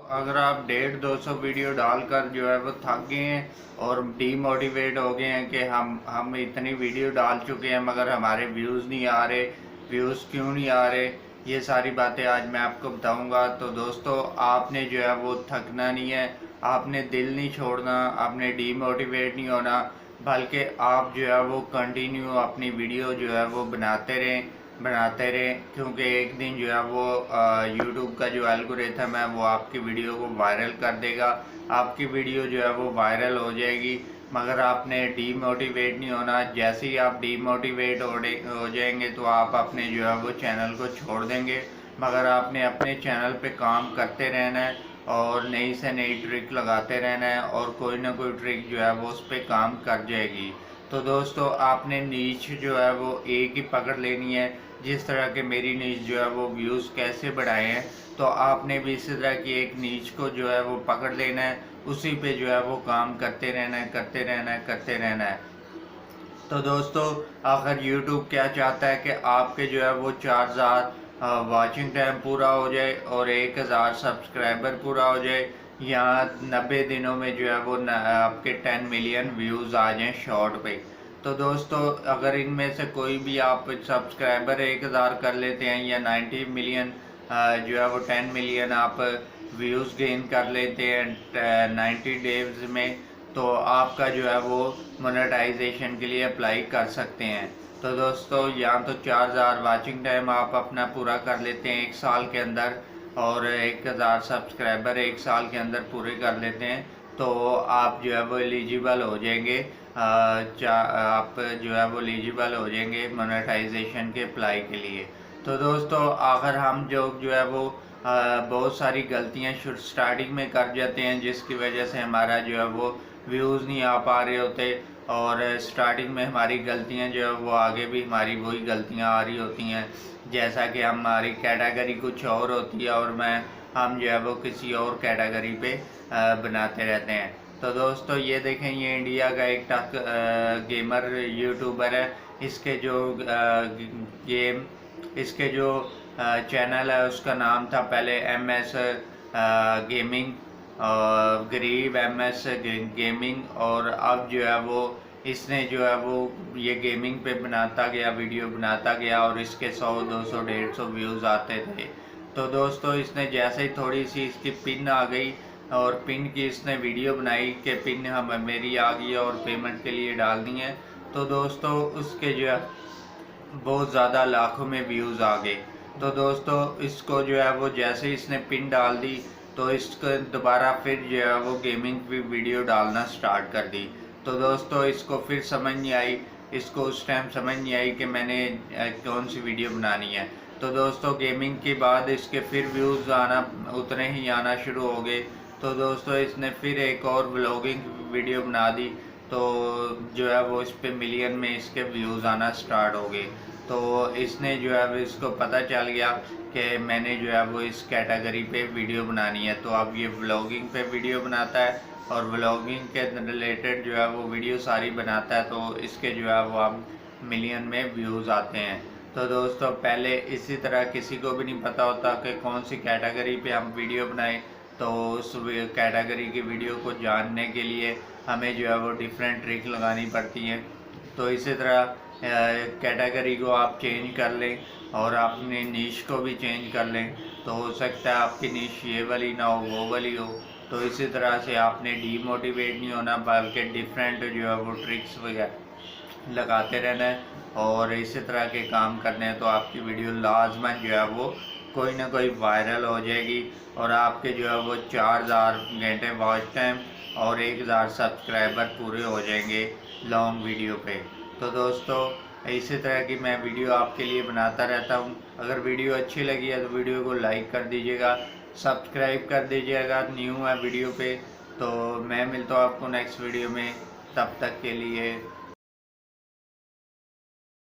अगर आप 150-200 वीडियो डालकर जो है वो थक गए हैं और डीमोटिवेट हो गए हैं कि हम इतनी वीडियो डाल चुके हैं मगर हमारे व्यूज़ नहीं आ रहे, व्यूज़ क्यों नहीं आ रहे, ये सारी बातें आज मैं आपको बताऊंगा। तो दोस्तों, आपने जो है वो थकना नहीं है, आपने दिल नहीं छोड़ना, आपने डीमोटिवेट नहीं होना, बल्कि आप जो है वो कंटिन्यू अपनी वीडियो जो है वो बनाते रहें क्योंकि एक दिन जो है वो यूट्यूब का जो एल्गोरिथम है वो आपकी वीडियो को वायरल कर देगा, आपकी वीडियो जो है वो वायरल हो जाएगी। मगर आपने डीमोटिवेट नहीं होना। जैसे ही आप डीमोटिवेट हो जाएंगे तो आप अपने जो है वो चैनल को छोड़ देंगे। मगर आपने अपने चैनल पे काम करते रहना है और नई से नई ट्रिक लगाते रहना है और कोई ना कोई ट्रिक जो है वो उस पर काम कर जाएगी। तो दोस्तों, आपने नीच जो है वो एक ही पकड़ लेनी है। जिस तरह के मेरी नीच जो है वो व्यूज़ कैसे बढ़ाए हैं, तो आपने भी इसी तरह की एक नीच को जो है वो पकड़ लेना है, उसी पे जो है वो काम करते रहना है, करते रहना है, करते रहना है। तो दोस्तों, आखिर यूट्यूब क्या चाहता है कि आपके जो है वो 4000 वाचिंग टाइम पूरा हो जाए और 1000 सब्सक्राइबर पूरा हो जाए, या 90 दिनों में जो है वो आपके 10 मिलियन व्यूज़ आ जाएं शॉर्ट पे। तो दोस्तों, अगर इनमें से कोई भी आप सब्सक्राइबर 1000 कर लेते हैं या 90 मिलियन जो है वो 10 मिलियन आप व्यूज़ गेन कर लेते हैं 90 डेज में, तो आपका जो है वो मोनेटाइजेशन के लिए अप्लाई कर सकते हैं। तो दोस्तों, यहाँ तो 4000 वाचिंग टाइम आप अपना पूरा कर लेते हैं 1 साल के अंदर और 1000 सब्सक्राइबर 1 साल के अंदर पूरे कर लेते हैं, तो आप जो है वो एलिजिबल हो जाएंगे। आप जो है वो एलिजिबल हो जाएंगे मोनेटाइजेशन के अप्लाई के लिए। तो दोस्तों, अगर हम जो है वो बहुत सारी गलतियां स्टार्टिंग में कर जाते हैं जिसकी वजह से हमारा जो है वो व्यूज़ नहीं आ पा रहे होते, और स्टार्टिंग में हमारी गलतियां जो है वो आगे भी हमारी वही गलतियां आ रही होती हैं। जैसा कि हमारी कैटेगरी कुछ और होती है और हम जो है वो किसी और कैटेगरी पे बनाते रहते हैं। तो दोस्तों, ये देखें, ये इंडिया का एक टक गेमर यूट्यूबर है। इसके जो गेम इसके जो चैनल है उसका नाम था पहले MS गेमिंग, गरीब MS गेमिंग, और अब जो है वो इसने जो है वो ये गेमिंग पे बनाता गया, वीडियो बनाता गया और इसके 100 200 150 व्यूज़ आते थे। तो दोस्तों, इसने जैसे ही थोड़ी सी इसकी पिन आ गई और पिन की इसने वीडियो बनाई कि पिन हम मेरी आ गई और पेमेंट के लिए डाल दी है, तो दोस्तों उसके जो है बहुत ज़्यादा लाखों में व्यूज़ आ गए। तो दोस्तों, इसको जो है वो जैसे इसने पिन डाल दी तो इसको दोबारा फिर जो है वो गेमिंग की वीडियो डालना स्टार्ट कर दी। तो दोस्तों, इसको फिर समझ नहीं आई, इसको उस टाइम समझ नहीं आई कि मैंने कौन सी वीडियो बनानी है। तो दोस्तों, गेमिंग के बाद इसके फिर व्यूज़ आना उतने ही आना शुरू हो गए। तो दोस्तों, इसने फिर एक और व्लॉगिंग वीडियो बना दी, तो जो है वो इस पे मिलियन में इसके व्यूज़ आना स्टार्ट हो गए। तो इसने जो है वो इसको पता चल गया कि मैंने जो है वो इस कैटेगरी पे वीडियो बनानी है, तो अब ये व्लॉगिंग पे वीडियो बनाता है और व्लॉगिंग के रिलेटेड जो है वो वीडियो सारी बनाता है, तो इसके जो है वो अब मिलियन में व्यूज़ आते हैं। तो दोस्तों, पहले इसी तरह किसी को भी नहीं पता होता कि कौन सी कैटेगरी पे हम वीडियो बनाएं, तो उस कैटेगरी की वीडियो को जानने के लिए हमें जो है वो डिफरेंट ट्रिक लगानी पड़ती हैं। तो इसी तरह कैटेगरी को आप चेंज कर लें और अपने नीश को भी चेंज कर लें, तो हो सकता है आपकी नीश ये वाली ना हो, वो वाली हो। तो इसी तरह से आपने डीमोटिवेट नहीं होना, बल्कि डिफरेंट जो है वो ट्रिक्स वगैरह लगाते रहना है और इसी तरह के काम करने हैं, तो आपकी वीडियो लाजमन जो है वो कोई ना कोई वायरल हो जाएगी और आपके जो है वो 4000 घंटे वॉच टाइम और 1000 सब्सक्राइबर पूरे हो जाएंगे लॉन्ग वीडियो पे। तो दोस्तों, इसी तरह की मैं वीडियो आपके लिए बनाता रहता हूँ। अगर वीडियो अच्छी लगी है तो वीडियो को लाइक कर दीजिएगा, सब्सक्राइब कर दीजिएगा न्यू है वीडियो पे। तो मैं मिलता हूँ आपको नेक्स्ट वीडियो में, तब तक के लिए